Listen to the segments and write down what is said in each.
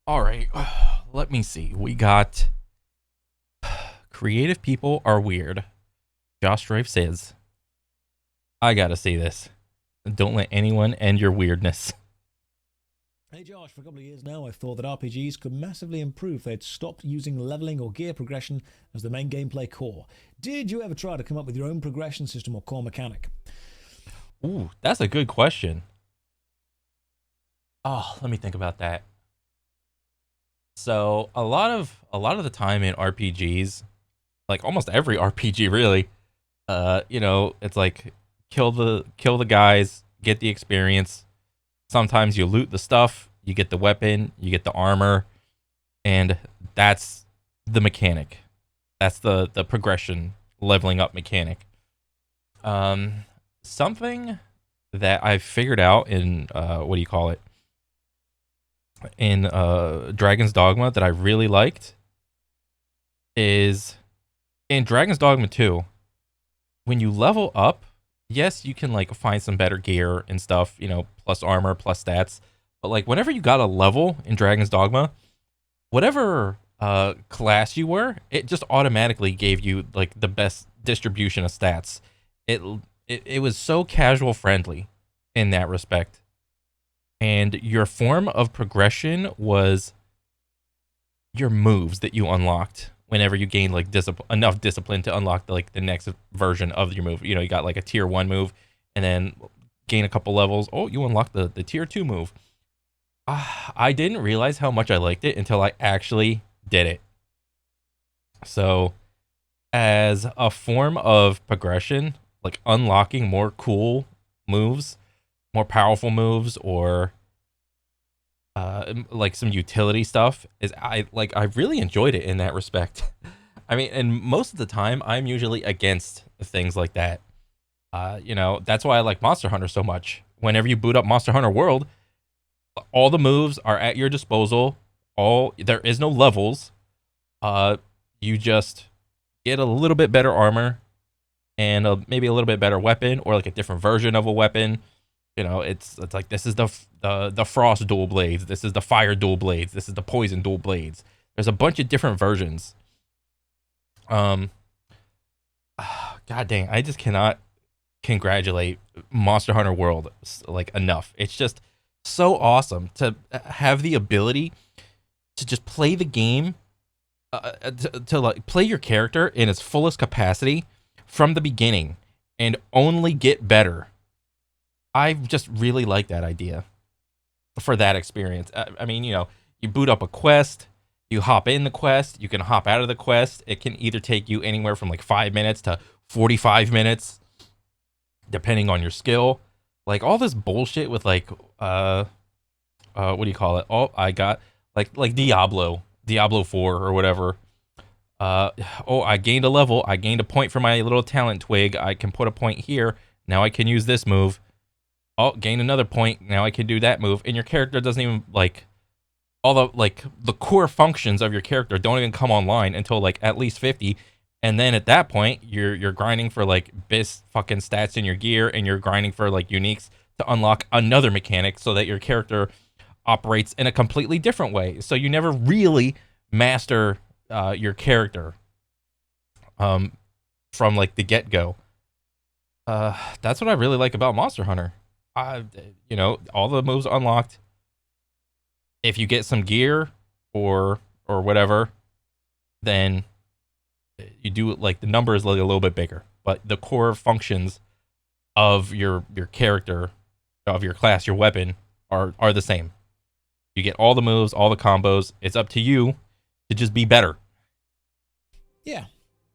All right, let me see. We got creative people are weird. Josh Strife says, I gotta see this. Don't let anyone end your weirdness. Hey Josh, for a couple of years now, I've thought that RPGs could massively improve if they'd stopped using leveling or gear progression as the main gameplay core. Did you ever try to come up with your own progression system or core mechanic? Ooh, that's a good question. Oh, let me think about that. So a lot of the time in RPGs, like almost every RPG really, it's like kill the guys, get the experience. Sometimes you loot the stuff, you get the weapon, you get the armor, and that's the mechanic. That's the progression leveling up mechanic. Um, Something that I figured out in what do you call it? In Dragon's Dogma that I really liked is in Dragon's Dogma 2, when you level up, yes, you can like find some better gear and stuff, plus armor, plus stats. But like whenever you got a level in Dragon's Dogma, whatever class you were, it just automatically gave you like the best distribution of stats. It it was so casual friendly in that respect. And your form of progression was your moves that you unlocked whenever you gained like enough discipline to unlock the next version of your move. You got like a tier 1 move and then gain a couple levels. Oh, you unlock the tier 2 move. I didn't realize how much I liked it until I actually did it. So, as a form of progression, like unlocking more cool moves, more powerful moves, or like some utility stuff, is I really enjoyed it in that respect. I mean, and most of the time, I'm usually against things like that. That's why I like Monster Hunter so much. Whenever you boot up Monster Hunter World, all the moves are at your disposal. All there is no levels. Uh, you just get a little bit better armor and maybe a little bit better weapon or like a different version of a weapon. It's like this is the frost dual blades. This is the fire dual blades. This is the poison dual blades. There's a bunch of different versions. Um, God dang, I just cannot congratulate Monster Hunter World like enough. It's just so awesome to have the ability to just play the game, to like play your character in its fullest capacity from the beginning and only get better. I just really like that idea for that experience. I mean, you boot up a quest, you hop in the quest, you can hop out of the quest. It can either take you anywhere from like 5 minutes to 45 minutes, depending on your skill. Like all this bullshit with like what do you call it? Oh, I got like Diablo 4 or whatever. Uh oh, I gained a level. I gained a point for my little talent twig. I can put a point here. Now I can use this move. Oh, gain another point. Now I can do that move. And your character doesn't even like all the core functions of your character don't even come online until like at least 50. And then at that point, you're grinding for like best fucking stats in your gear, and you're grinding for like uniques to unlock another mechanic so that your character operates in a completely different way. So you never really master your character um, from like the get go. That's what I really like about Monster Hunter. I, all the moves unlocked. If you get some gear or whatever, then you do like the number is like a little bit bigger, but the core functions of your character, of your class, your weapon are the same. You get all the moves, all the combos. It's up to you to just be better. Yeah,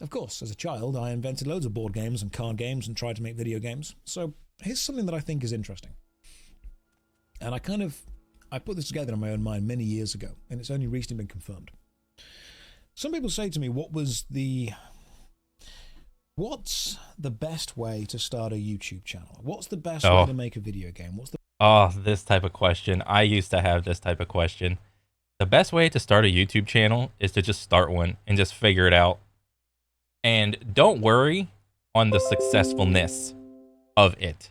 of course. As a child, I invented loads of board games and card games and tried to make video games. So here's something that I think is interesting. And I put this together in my own mind many years ago, and it's only recently been confirmed. Some people say to me, what's the best way to start a YouTube channel? What's the best way Oh, to make a video game? What's the this type of question. I used to have this type of question. The best way to start a YouTube channel is to just start one and just figure it out. And don't worry on the successfulness of it.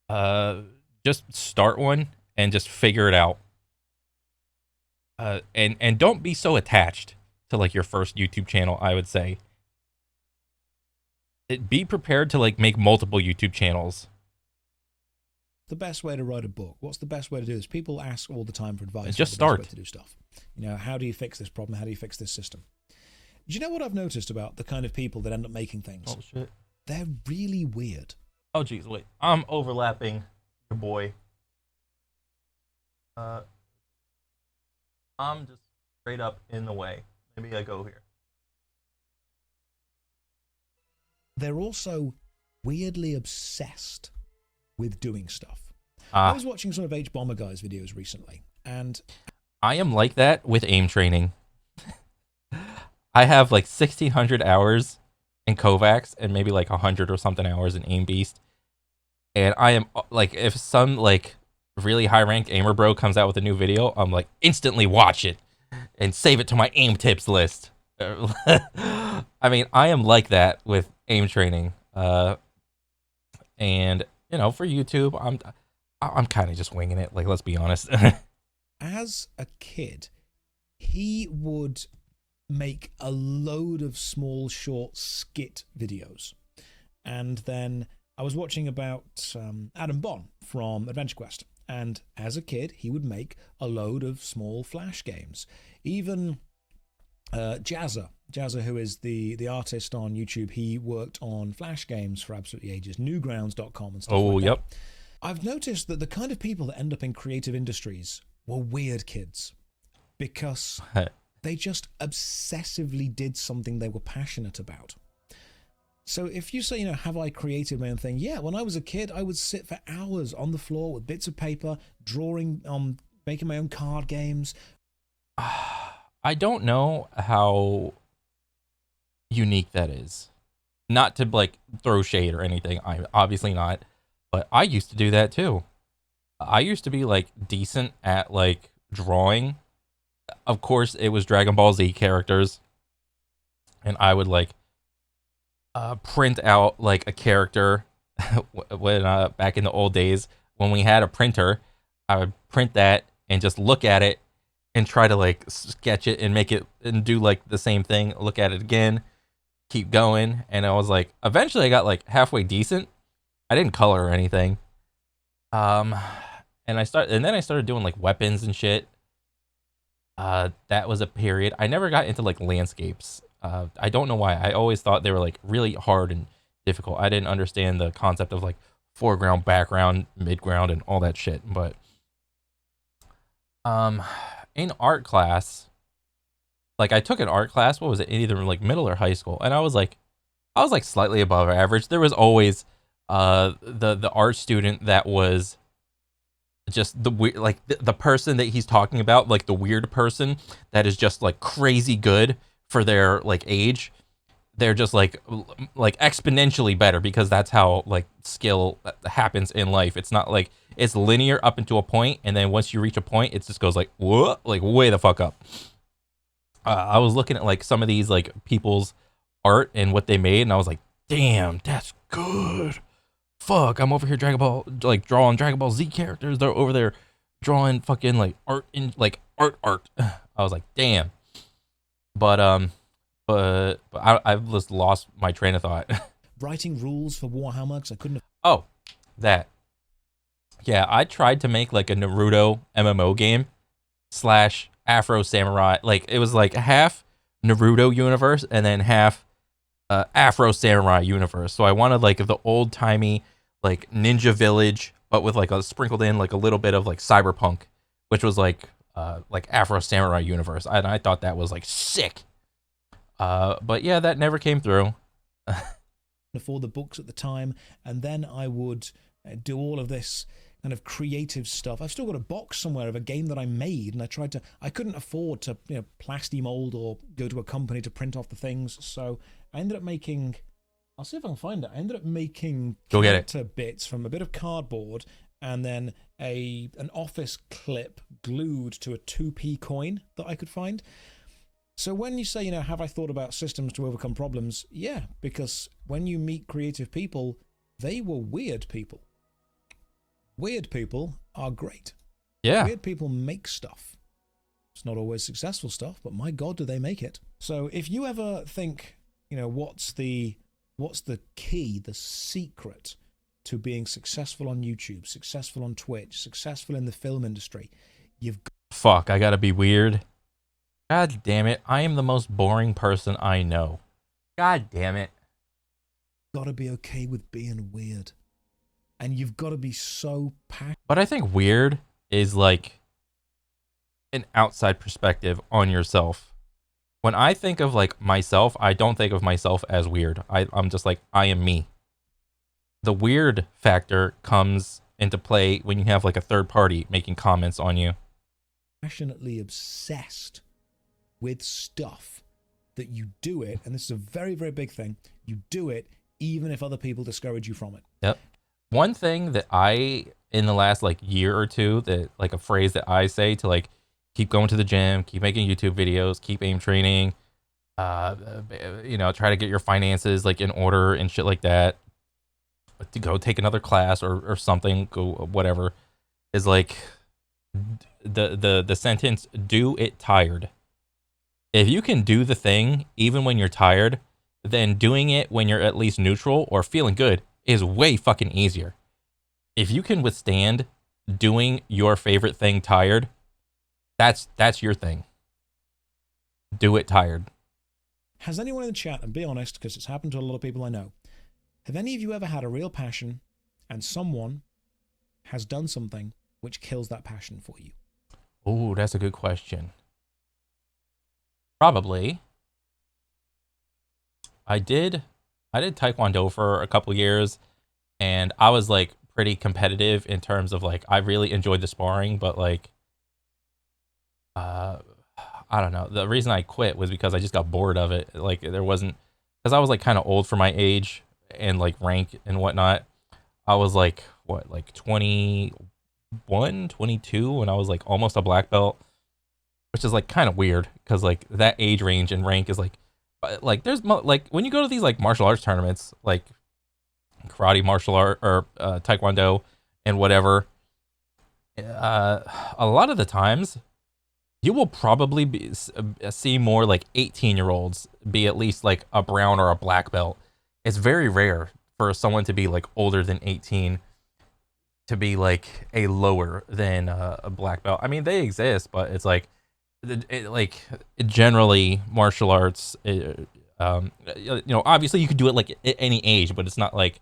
Uh, just start one and just figure it out. And don't be so attached to like your first YouTube channel. I would say be prepared to like make multiple YouTube channels. The best way to write a book? What's the best way to do this? People ask all the time for advice. Just the best way start. to do stuff. You know, how do you fix this problem? How do you fix this system? Do you know what I've noticed about the kind of people that end up making things? Oh shit. They're really weird. Oh geez, wait. I'm overlapping your boy. I'm just straight up in the way. Maybe I go here. They're also weirdly obsessed with doing stuff. I was watching some of H Bomber Guy's videos recently, and I am like that with aim training. I have like 1,600 hours in Kovacs and maybe like 100 or something hours in Aim Beast. And I am like, if some like really high ranked aimer bro comes out with a new video, I'm like, instantly watch it and save it to my aim tips list. I mean, I am like that with aim training. And you know, for YouTube, I'm kind of just winging it. Like, let's be honest. As a kid, he would make a load of small, short skit videos. And then I was watching about Adam Bon from Adventure Quest. And as a kid, he would make a load of small Flash games. Even Jazza, who is the artist on YouTube, he worked on Flash games for absolutely ages, newgrounds.com and stuff like that. Yep. I've noticed that the kind of people that end up in creative industries were weird kids because they just obsessively did something they were passionate about. So if you say, you know, have I created my own thing? Yeah, when I was a kid, I would sit for hours on the floor with bits of paper, drawing, making my own card games. I don't know how unique that is. Not to like throw shade or anything. I'm obviously not. But I used to do that too. I used to be like decent at like drawing. Of course, it was Dragon Ball Z characters. And I would like print out like a character when back in the old days when we had a printer. I would print that and just look at it and try to like sketch it and make it and do like the same thing. Look at it again, keep going. And I was like, eventually I got like halfway decent. I didn't color or anything. And then I started doing like weapons and shit. That was a period. I never got into like landscapes. I don't know why. I always thought they were like really hard and difficult. I didn't understand the concept of like foreground, background, midground, and all that shit. But in art class, like I took an art class. What was it? Either like middle or high school, and I was like slightly above average. There was always the art student that was just the weird, like the person that he's talking about, like the weird person that is just like crazy good for their like age. They're just like exponentially better because that's how like skill happens in life. It's not like it's linear up into a point, and then once you reach a point, it just goes like whoa, like way the fuck up. I was looking at like some of these like people's art and what they made, and I was like, damn, that's good. Fuck, I'm over here drawing Dragon Ball Z characters. They're over there drawing fucking like art in like art. I was like, damn. But I've just lost my train of thought. Writing rules for Warhammer because I couldn't. Oh, that. Yeah, I tried to make like a Naruto MMO game / Afro Samurai. Like it was like half Naruto universe and then half Afro Samurai universe. So I wanted like the old timey like Ninja Village, but with like a sprinkled in like a little bit of like cyberpunk, which was like Afro Samurai universe. And I thought that was like sick. But yeah, that never came through. Afford the books at the time, and then I would do all of this kind of creative stuff. I've still got a box somewhere of a game that I made, and I couldn't afford to, you know, plasti mold or go to a company to print off the things, so I ended up making, I'll see if I can find it. I ended up making character bits from a bit of cardboard and then an office clip glued to a 2p coin that I could find. So when you say, you know, have I thought about systems to overcome problems? Yeah, because when you meet creative people, they were weird people. Weird people are great. Yeah. Weird people make stuff. not always successful stuff, but my God, do they make it. So if you ever think, you know, what's the key, the secret to being successful on YouTube, successful on Twitch, successful in the film industry, you've got... Fuck, I gotta be weird. God damn it, I am the most boring person I know. God damn it. Got to be okay with being weird. And you've got to be so passionate. But I think weird is like an outside perspective on yourself. When I think of like myself, I don't think of myself as weird. I'm just like, I am me. The weird factor comes into play when you have like a third party making comments on you. Passionately obsessed with stuff that you do it, and this is a very, very big thing, you do it even if other people discourage you from it. Yep. One thing that I, in the last like year or two, that like a phrase that I say to like keep going to the gym, keep making YouTube videos, keep aim training, you know, try to get your finances like in order and shit like that, to go take another class or something, go whatever, is like the sentence, do it tired. If you can do the thing even when you're tired, then doing it when you're at least neutral or feeling good is way fucking easier. If you can withstand doing your favorite thing tired, that's your thing. Do it tired. Has anyone in the chat, and be honest, because it's happened to a lot of people I know, have any of you ever had a real passion and someone has done something which kills that passion for you? Oh, that's a good question. Probably. I did Taekwondo for a couple years, and I was like pretty competitive in terms of like I really enjoyed the sparring, but like I don't know. The reason I quit was because I just got bored of it. Like there wasn't, because I was like kind of old for my age and like rank and whatnot. I was like what, like 21, 22 when I was like almost a black belt, which is like kind of weird because like that age range and rank is like there's like when you go to these like martial arts tournaments, like karate, martial art, or taekwondo and whatever, a lot of the times you will probably see more like 18-year-olds be at least like a brown or a black belt. It's very rare for someone to be like older than 18 to be like a lower than a black belt. I mean, they exist, but it's like generally martial arts, you know, obviously you could do it like at any age, but it's not like,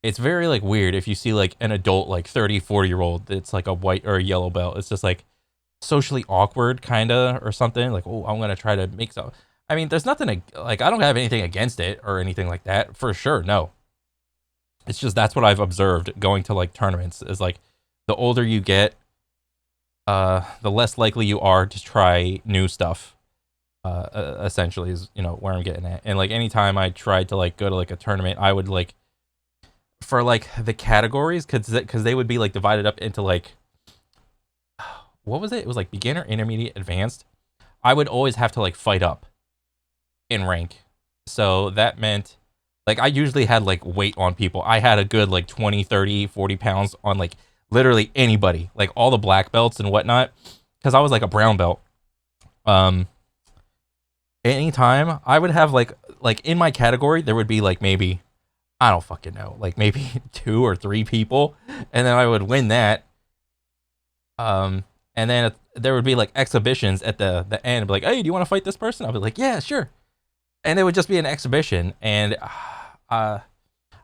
it's very like weird if you see like an adult like 30, 40-year-old that's like a white or a yellow belt. It's just like socially awkward kind of or something, like, oh, I'm gonna try to make some. I mean, there's nothing like, I don't have anything against it or anything like that, for sure, no. It's just that's what I've observed going to like tournaments, is like the older you get, the less likely you are to try new stuff, essentially, is, you know, where I'm getting at. And like anytime I tried to like go to like a tournament, I would like, for like the categories, because they would be like divided up into like, what was it? It was like beginner, intermediate, advanced. I would always have to like fight up in rank. So that meant like I usually had like weight on people. I had a good like 20, 30, 40 pounds on like literally anybody, like all the black belts and whatnot, because I was like a brown belt. Anytime I would have like in my category, there would be like maybe, I don't fucking know, like maybe 2 or 3 people, and then I would win that. And then there would be like exhibitions at the end, be like, hey, do you want to fight this person? I'll be like, yeah, sure. And it would just be an exhibition, and I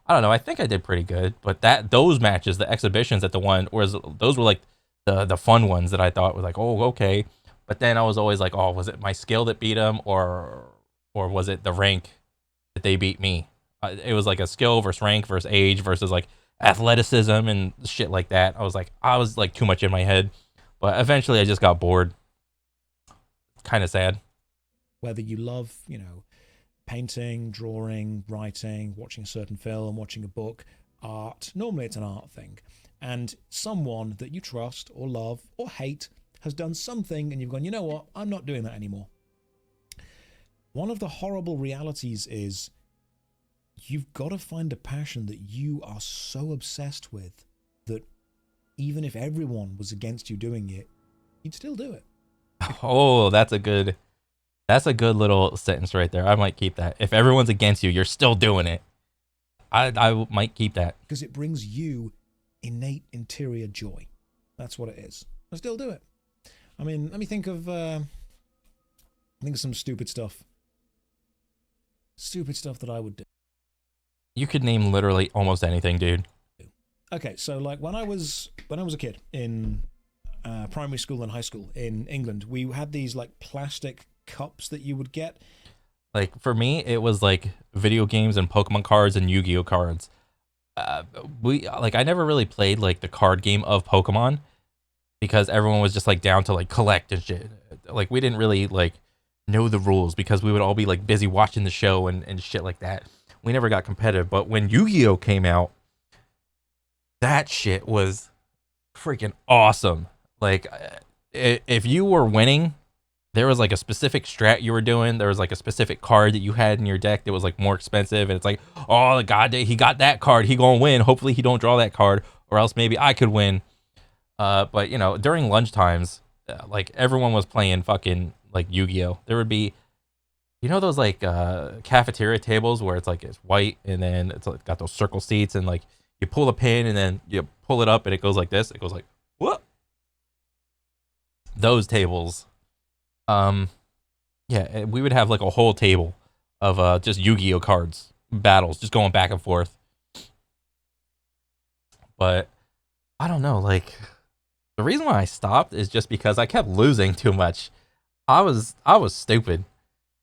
don't know. I think I did pretty good, but those matches, the exhibitions at the one, those were like the fun ones that I thought was like, oh, okay. But then I was always like, oh, was it my skill that beat them, or was it the rank that they beat me? It was like a skill versus rank versus age versus like athleticism and shit like that. I was like too much in my head, but eventually I just got bored. Kind of sad. Whether you love, you know, painting, drawing, writing, watching a certain film, watching a book, art, normally it's an art thing, and someone that you trust or love or hate has done something and you've gone, you know what, I'm not doing that anymore. One of the horrible realities is you've got to find a passion that you are so obsessed with that even if everyone was against you doing it, you'd still do it. Oh, that's a good little sentence right there. I might keep that. If everyone's against you, you're still doing it. I might keep that. Because it brings you innate interior joy. That's what it is. I still do it. I mean, let me think of some stupid stuff. Stupid stuff that I would do. You could name literally almost anything, dude. Okay, so like when I was a kid in primary school and high school in England, we had these like plastic cups that you would get. Like for me, it was like video games and Pokemon cards and Yu-Gi-Oh cards. I never really played like the card game of Pokemon because everyone was just like down to like collect and shit. Like we didn't really like know the rules because we would all be like busy watching the show and shit like that. We never got competitive. But when Yu-Gi-Oh came out, that shit was freaking awesome. Like if you were winning, there was like a specific strat you were doing. There was like a specific card that you had in your deck that was like more expensive, and it's like, oh god, he got that card, he gonna win. Hopefully he don't draw that card, or else maybe I could win. But you know, during lunch times, like everyone was playing fucking like Yu-Gi-Oh. There would be, you know, those like cafeteria tables where it's white and then it's like got those circle seats and like you pull a pin and then you pull it up and it goes like this. It goes like what? Those tables. Yeah, we would have like a whole table of just Yu-Gi-Oh cards battles, just going back and forth. But I don't know, like the reason why I stopped is just because I kept losing too much. I was stupid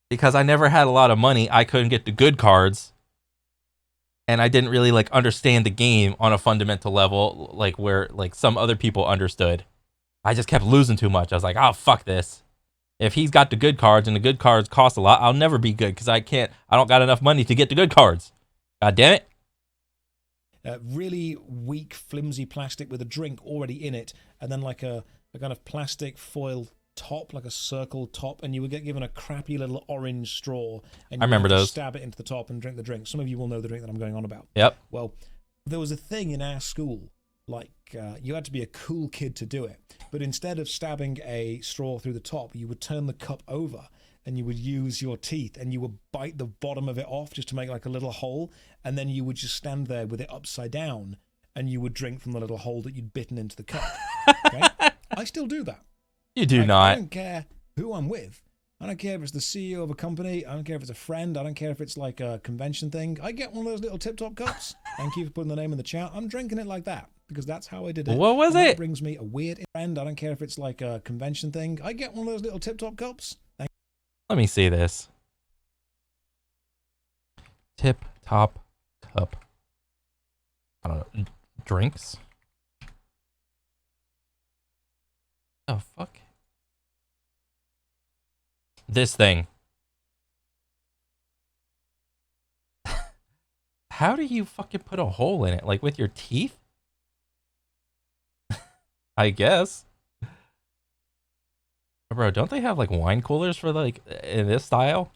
because I never had a lot of money. I couldn't get the good cards, and I didn't really like understand the game on a fundamental level, like where like some other people understood. I just kept losing too much. I was like, oh fuck this. If he's got the good cards and the good cards cost a lot, I'll never be good because I don't got enough money to get the good cards. God damn it. Really weak, flimsy plastic with a drink already in it, and then like a kind of plastic foil top, like a circle top, and you would get given a crappy little orange straw, and I you remember would have to those. stab it into the top and drink the drink. Some of you will know the drink that I'm going on about. Yep. Well, there was a thing in our school, like you had to be a cool kid to do it, but instead of stabbing a straw through the top, you would turn the cup over and you would use your teeth and you would bite the bottom of it off just to make like a little hole, and then you would just stand there with it upside down and you would drink from the little hole that you'd bitten into the cup. Okay? I still do that. You do like, not. I don't care who I'm with. I don't care if it's the CEO of a company. I don't care if it's a friend. I don't care if it's like a convention thing. I get one of those little tip-top cups. Thank you for putting the name in the chat. I'm drinking it like that because that's how I did it. What was and it? That brings me a weird friend. I don't care if it's like a convention thing. I get one of those little tip-top cups. Let me see this. Tip top cup. I don't know. Drinks? Oh, fuck. This thing. How do you fucking put a hole in it? Like with your teeth? I guess. Bro, don't they have like wine coolers for like in this style?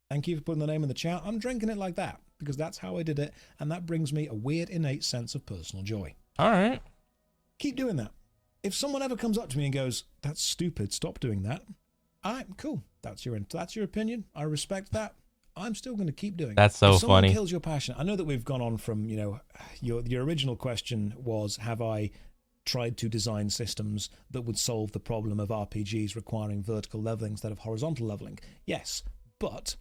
Thank you for putting the name in the chat. I'm drinking it like that because that's how I did it, and that brings me a weird innate sense of personal joy. All right. Keep doing that. If someone ever comes up to me and goes, "That's stupid, stop doing that," all right, cool. That's your opinion. I respect that. I'm still going to keep doing it. That's so if someone funny. Kills your passion. I know that we've gone on from, you know, your original question was, have I tried to design systems that would solve the problem of RPGs requiring vertical leveling instead of horizontal leveling? Yes, but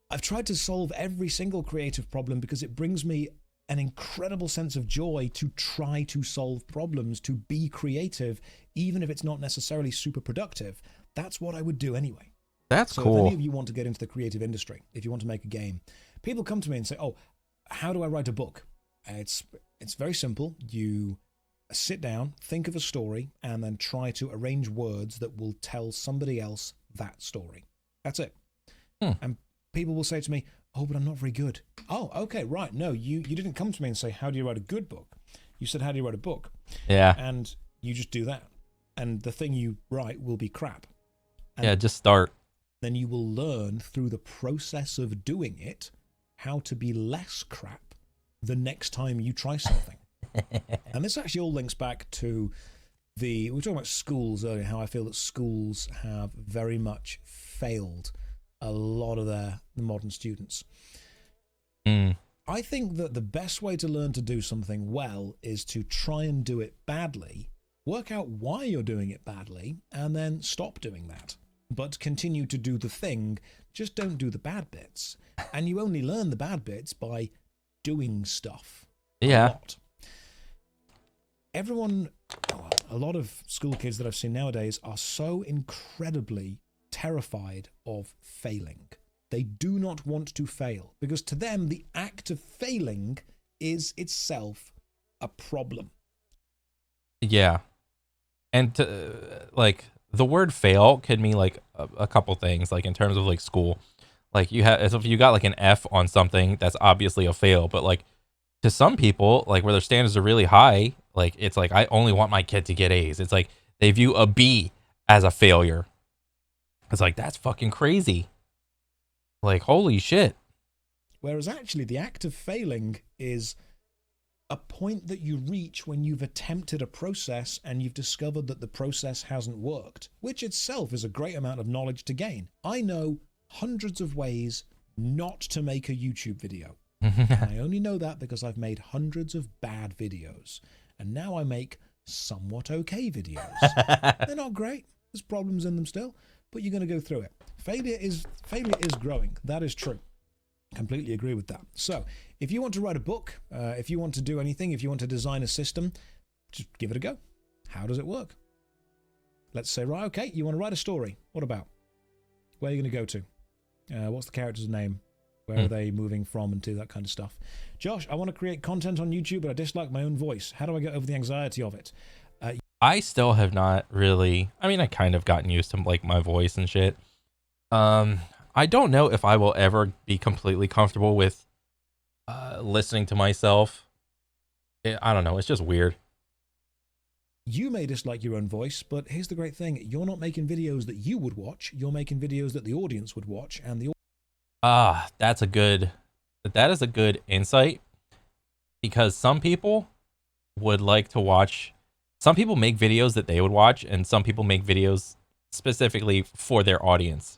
I've tried to solve every single creative problem because it brings me an incredible sense of joy to try to solve problems, to be creative, even if it's not necessarily super productive. That's what I would do anyway. That's so cool. If any of you want to get into the creative industry, if you want to make a game, people come to me and say, "Oh, how do I write a book?" It's very simple. You sit down, think of a story, and then try to arrange words that will tell somebody else that story. That's it. And people will say to me, "Oh, but I'm not very good." Oh, okay, right. No, you didn't come to me and say, "How do you write a good book?" You said, "How do you write a book?" Yeah. And you just do that. And the thing you write will be crap. And yeah, just start. then you will learn through the process of doing it how to be less crap the next time you try something. And this actually all links back to we were talking about schools earlier, how I feel that schools have very much failed a lot of the modern students. Mm. I think that the best way to learn to do something well is to try and do it badly, work out why you're doing it badly, and then stop doing that. But continue to do the thing, just don't do the bad bits. And you only learn the bad bits by doing stuff a lot. Everyone, a lot of school kids that I've seen nowadays are so incredibly terrified of failing. They do not want to fail because to them, the act of failing is itself a problem. Yeah. And like the word fail could mean like a couple things, like in terms of like school. Like if you got like an F on something, that's obviously a fail. But like to some people, like where their standards are really high, like it's like I only want my kid to get A's. It's like they view a B as a failure. It's like that's fucking crazy. Like holy shit. Whereas actually the act of failing is a point that you reach when you've attempted a process and you've discovered that the process hasn't worked, which itself is a great amount of knowledge to gain. I know hundreds of ways not to make a YouTube video. And I only know that because I've made hundreds of bad videos. And now I make somewhat okay videos. They're not great. There's problems in them still, but you're going to go through it. Failure is growing. That is true. Completely agree with that. So if you want to write a book, if you want to do anything, if you want to design a system, just give it a go. How does it work? Let's say, right, okay, you want to write a story. What about? Where are you going to go to? What's the character's name? Where are they moving from and to, that kind of stuff? Josh, I want to create content on YouTube, but I dislike my own voice. How do I get over the anxiety of it? I still have not really, I mean, I kind of gotten used to like my voice and shit. I don't know if I will ever be completely comfortable with listening to myself. I don't know. It's just weird. You may dislike your own voice, but here's the great thing. You're not making videos that you would watch. You're making videos that the audience would watch, and the that is a good insight, because some people would like to watch, some people make videos that they would watch, and some people make videos specifically for their audience.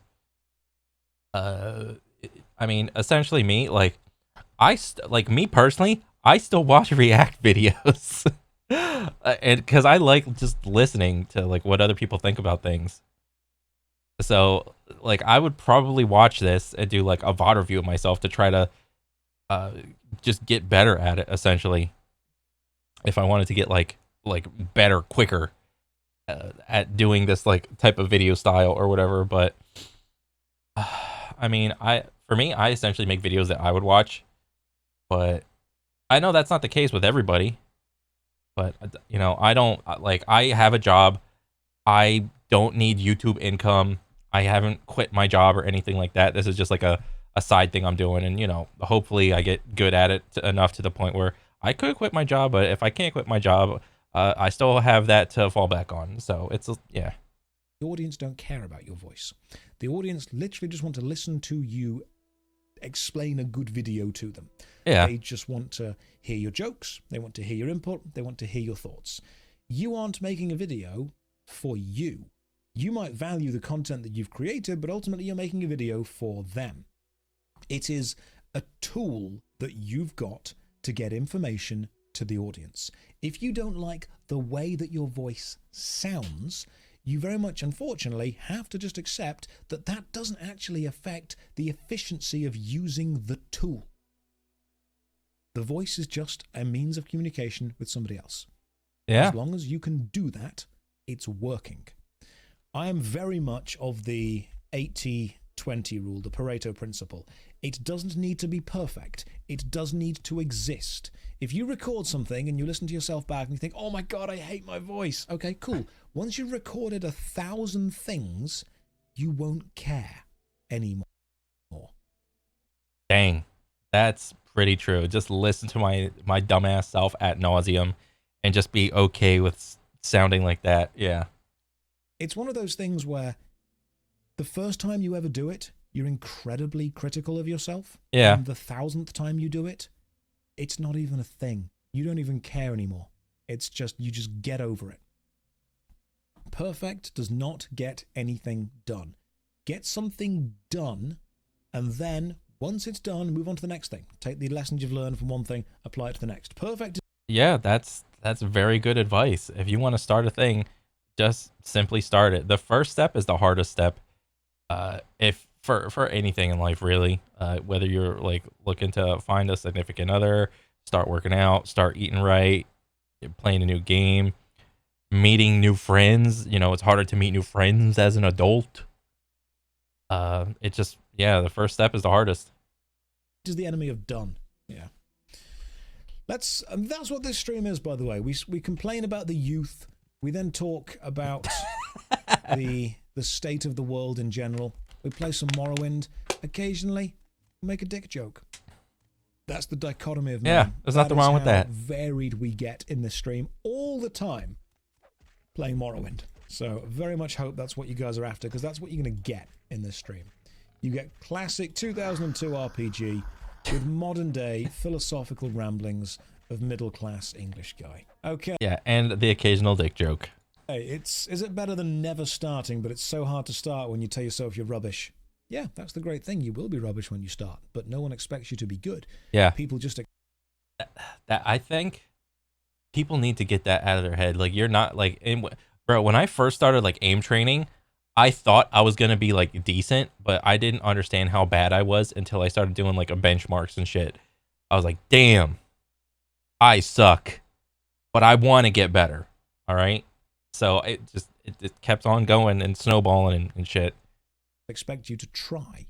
I mean, essentially me, like, me personally, I still watch react videos. And because I like just listening to like what other people think about things. So like I would probably watch this and do like a VOD review of myself to try to just get better at it, essentially. If I wanted to get like better quicker at doing this like type of video style or whatever. But I mean, for me, I essentially make videos that I would watch, but I know that's not the case with everybody. But you know, I don't like, I have a job. I don't need YouTube income. I haven't quit my job or anything like that. This is just like a side thing I'm doing, and you know, hopefully I get good at it enough to the point where I could quit my job. But if I can't quit my job, I still have that to fall back on. So it's yeah. The audience don't care about your voice. The audience literally just want to listen to you explain a good video to them. Yeah. They just want to hear your jokes. They want to hear your input. They want to hear your thoughts. You aren't making a video for you. You might value the content that you've created, but ultimately you're making a video for them. It is a tool that you've got to get information to the audience. If you don't like the way that your voice sounds, you very much, unfortunately, have to just accept that that doesn't actually affect the efficiency of using the tool. The voice is just a means of communication with somebody else. Yeah. As long as you can do that, it's working. I am very much of the 80-20 rule, the Pareto principle. It doesn't need to be perfect. It does need to exist. If you record something and you listen to yourself back and you think, oh my God, I hate my voice. Okay, cool. Once you've recorded 1,000 things, you won't care anymore. Dang, that's pretty true. Just listen to my dumbass self ad nauseum and just be okay with sounding like that. Yeah. It's one of those things where the first time you ever do it, you're incredibly critical of yourself. Yeah. And the 1,000th time you do it, it's not even a thing. you don't even care anymore. It's just, you just get over it. Perfect does not get anything done. Get something done, and then once it's done, move on to the next thing. Take the lessons you've learned from one thing, apply it to the next. Perfect. Yeah, that's very good advice. If you want to start a thing, just simply start it. The first step is the hardest step. If for anything in life, really, whether you're like looking to find a significant other, start working out, start eating right, playing a new game, meeting new friends. You know, it's harder to meet new friends as an adult. It just, yeah, the first step is the hardest. Is the enemy of done. Yeah. That's what this stream is, by the way. We complain about the youth. We then talk about the state of the world in general. We play some Morrowind. Occasionally, we make a dick joke. That's the dichotomy of man. Yeah, there's nothing wrong with that. Varied we get in this stream all the time playing Morrowind. So very much hope that's what you guys are after, because that's what you're going to get in this stream. You get classic 2002 RPG with modern day philosophical ramblings of middle-class English guy. Okay. Yeah, and the occasional dick joke. Hey, is it better than never starting, but it's so hard to start when you tell yourself you're rubbish? Yeah, that's the great thing. You will be rubbish when you start, but no one expects you to be good. Yeah. People just... That I think people need to get that out of their head. Like, you're not, like... Bro, when I first started, like, aim training, I thought I was going to be, like, decent, but I didn't understand how bad I was until I started doing, like, a benchmarks and shit. I was like, damn, I suck, but I want to get better, all right? So it kept on going and snowballing and shit. Expect you to try.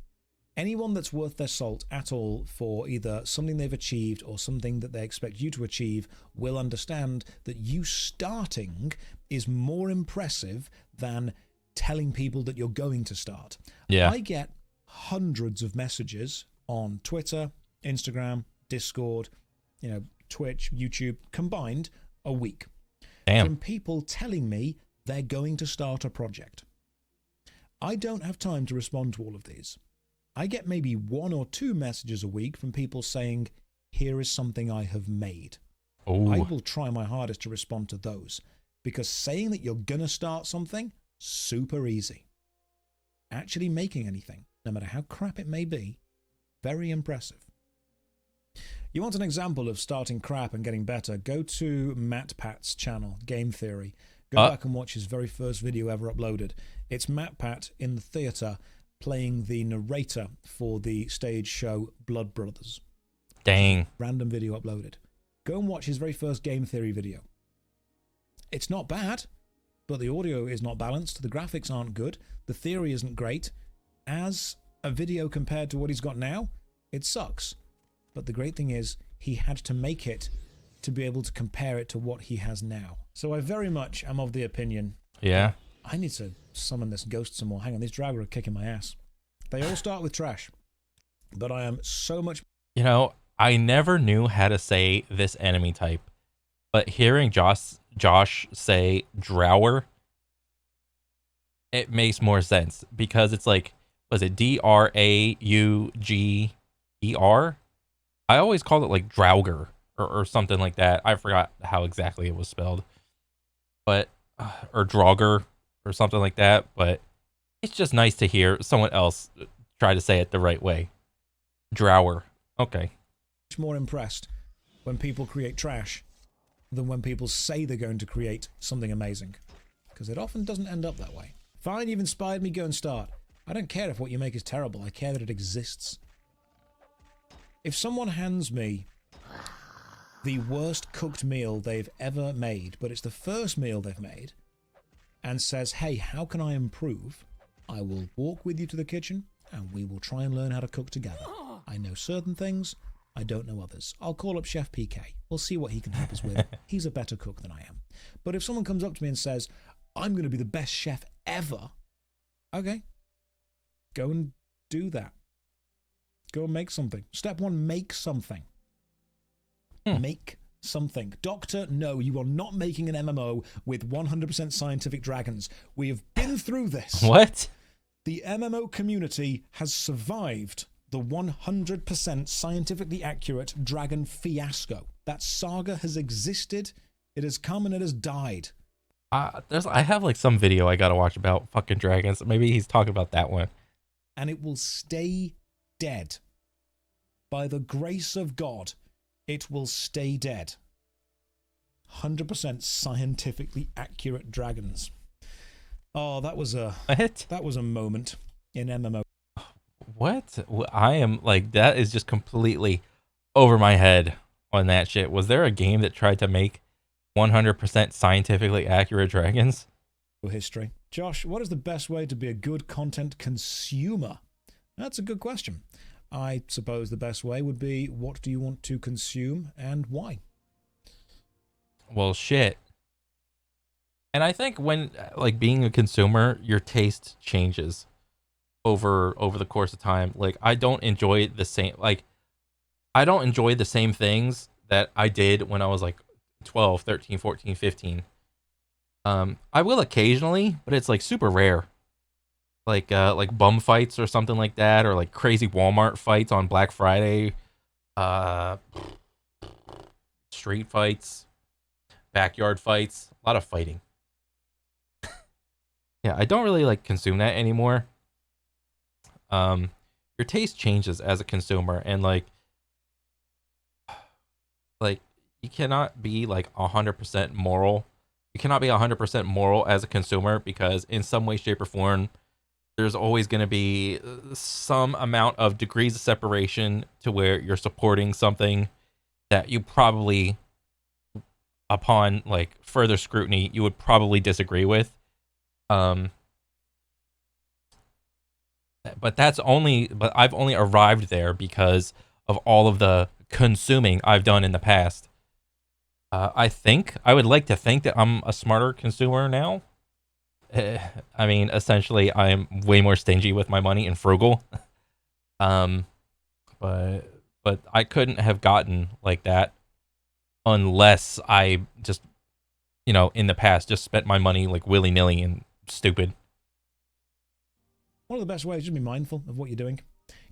Anyone that's worth their salt at all for either something they've achieved or something that they expect you to achieve will understand that you starting is more impressive than telling people that you're going to start. Yeah. I get hundreds of messages on Twitter, Instagram, Discord, Twitch, YouTube, combined a week. Damn. From people telling me they're going to start a project. I don't have time to respond to all of these. I get maybe 1 or 2 messages a week from people saying, here is something I have made. Ooh. I will try my hardest to respond to those, because saying that you're going to start something, super easy. Actually making anything, no matter how crap it may be, very impressive. You want an example of starting crap and getting better? Go to MatPat's channel, Game Theory. Go back and watch his very first video ever uploaded. It's MatPat in the theatre playing the narrator for the stage show Blood Brothers. Dang. Random video uploaded. Go and watch his very first Game Theory video. It's not bad, but the audio is not balanced, the graphics aren't good, the theory isn't great. As a video compared to what he's got now, it sucks. But the great thing is, he had to make it to be able to compare it to what he has now. So I very much am of the opinion... Yeah. I need to summon this ghost some more. Hang on, these Draugr are kicking my ass. They all start with trash. But I am so much... I never knew how to say this enemy type. But hearing Josh say Draugr, it makes more sense. Because it's like, was it Drauger? I always called it like Draugr or something like that. I forgot how exactly it was spelled. But, or Draugr or something like that. But it's just nice to hear someone else try to say it the right way. Draugr. Okay. Much more impressed when people create trash than when people say they're going to create something amazing. Because it often doesn't end up that way. Fine, you've inspired me, go and start. I don't care if what you make is terrible. I care that it exists. If someone hands me the worst cooked meal they've ever made, but it's the first meal they've made, and says, hey, how can I improve? I will walk with you to the kitchen, and we will try and learn how to cook together. I know certain things, I don't know others. I'll call up Chef PK. We'll see what he can help us with. He's a better cook than I am. But if someone comes up to me and says, I'm going to be the best chef ever, okay, go and do that. Go and make something. Step 1, make something. Make something. Doctor, no, you are not making an MMO with 100% scientific dragons. We have been through this. What? The MMO community has survived the 100% scientifically accurate dragon fiasco. That saga has existed, it has come and it has died. I have like some video I gotta watch about fucking dragons. Maybe he's talking about that one. And it will stay dead. By the grace of God, it will stay dead. 100% scientifically accurate dragons. Oh, that was a moment in MMO. What? I am like, that is just completely over my head on that shit. Was there a game that tried to make 100% scientifically accurate dragons? History. Josh, what is the best way to be a good content consumer? That's a good question. I suppose the best way would be, what do you want to consume and why? Well, shit. And I think when, like, being a consumer, your taste changes over the course of time. Like, I don't enjoy the same things that I did when I was like 12, 13, 14, 15. I will occasionally, but it's like super rare. Like bum fights or something like that, or like crazy Walmart fights on Black Friday, street fights, backyard fights, a lot of fighting. Yeah, I don't really like consume that anymore. Your taste changes as a consumer, and like you cannot be like 100% moral. You cannot be 100% moral as a consumer, because in some way, shape, or form, there's always going to be some amount of degrees of separation to where you're supporting something that you probably, upon like further scrutiny, you would probably disagree with. But I've only arrived there because of all of the consuming I've done in the past. I would like to think that I'm a smarter consumer now. I mean, essentially, I'm way more stingy with my money and frugal. But I couldn't have gotten like that unless I just, in the past, just spent my money like willy-nilly and stupid. One of the best ways is to be mindful of what you're doing.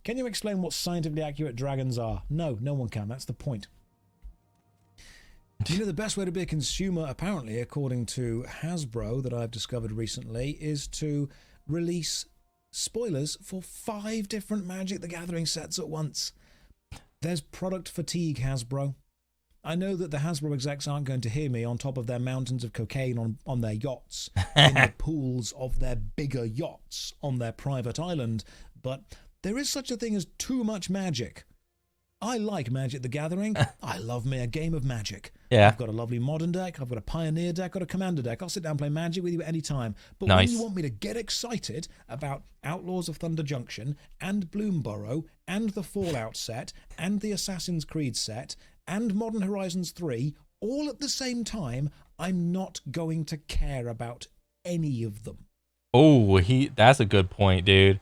Can you explain what scientifically accurate dragons are? No, no one can. That's the point. The best way to be a consumer, apparently, according to Hasbro, that I've discovered recently, is to release spoilers for 5 different Magic the Gathering sets at once. There's product fatigue, Hasbro. I know that the Hasbro execs aren't going to hear me on top of their mountains of cocaine on their yachts, in the pools of their bigger yachts on their private island, but there is such a thing as too much Magic. I like Magic the Gathering. I love me a game of Magic. Yeah. I've got a lovely modern deck. I've got a pioneer deck. I've got a commander deck. I'll sit down and play Magic with you at any time. But nice. When you want me to get excited about Outlaws of Thunder Junction and Bloomburrow and the Fallout set and the Assassin's Creed set and Modern Horizons 3 all at the same time, I'm not going to care about any of them. Oh, that's a good point, dude.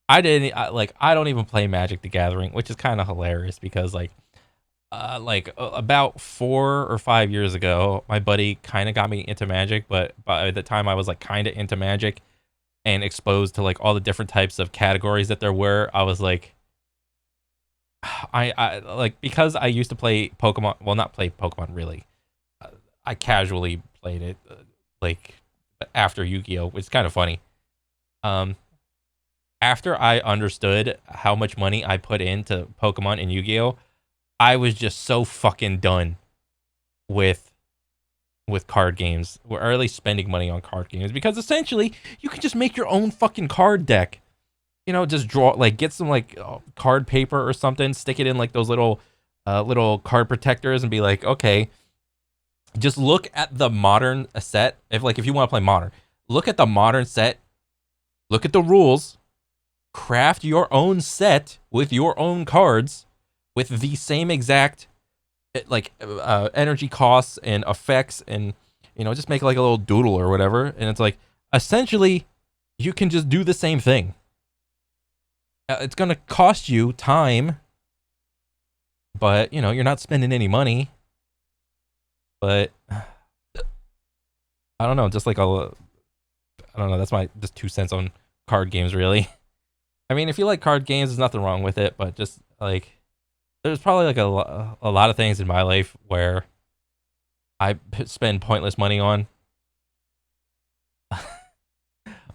I don't even play Magic the Gathering, which is kind of hilarious because about 4 or 5 years ago, my buddy kind of got me into Magic, but by the time I was like kind of into Magic and exposed to like all the different types of categories that there were, I was like, I like, because I used to play Pokemon, well, not play Pokemon really. I casually played it like after Yu-Gi-Oh, which is kind of funny. After I understood how much money I put into Pokemon and Yu-Gi-Oh, I was just so fucking done with card games, or at least spending money on card games, because essentially you can just make your own fucking card deck. Just draw, like, get some like card paper or something, stick it in like those little card protectors, and be like, okay, just look at the modern set. If you want to play modern, look at the modern set, look at the rules, craft your own set with your own cards with the same exact energy costs and effects, and just make like a little doodle or whatever, and it's like essentially you can just do the same thing. It's gonna cost you time, but you're not spending any money. But I don't know, just like I don't know, that's my just 2 cents on card games, really. I mean, if you like card games, there's nothing wrong with it, but just like there's probably like a lot of things in my life where spend pointless money on,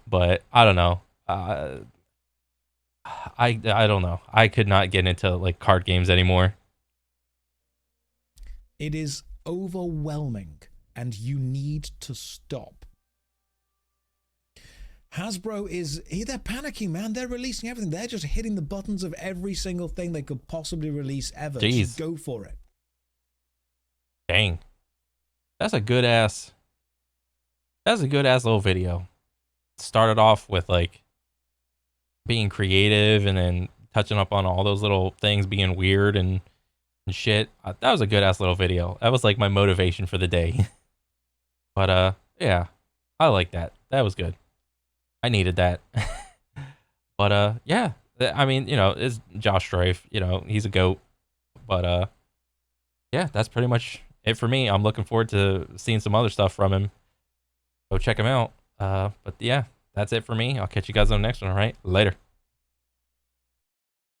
but I don't know. I don't know. I could not get into like card games anymore. It is overwhelming, and you need to stop. Hasbro they're panicking, man. They're releasing everything. They're just hitting the buttons of every single thing they could possibly release ever. Jeez. Just go for it. Dang. That's a good ass little video. Started off with like being creative and then touching up on all those little things being weird and shit. That was a good ass little video. That was like my motivation for the day. But yeah, I like that. That was good. I needed that. But yeah, I mean, you know, it's Josh Strife, you know, he's a goat. But yeah, that's pretty much it for me. I'm looking forward to seeing some other stuff from him. Go check him out. But yeah, that's it for me. I'll catch you guys on the next one, all right? Later.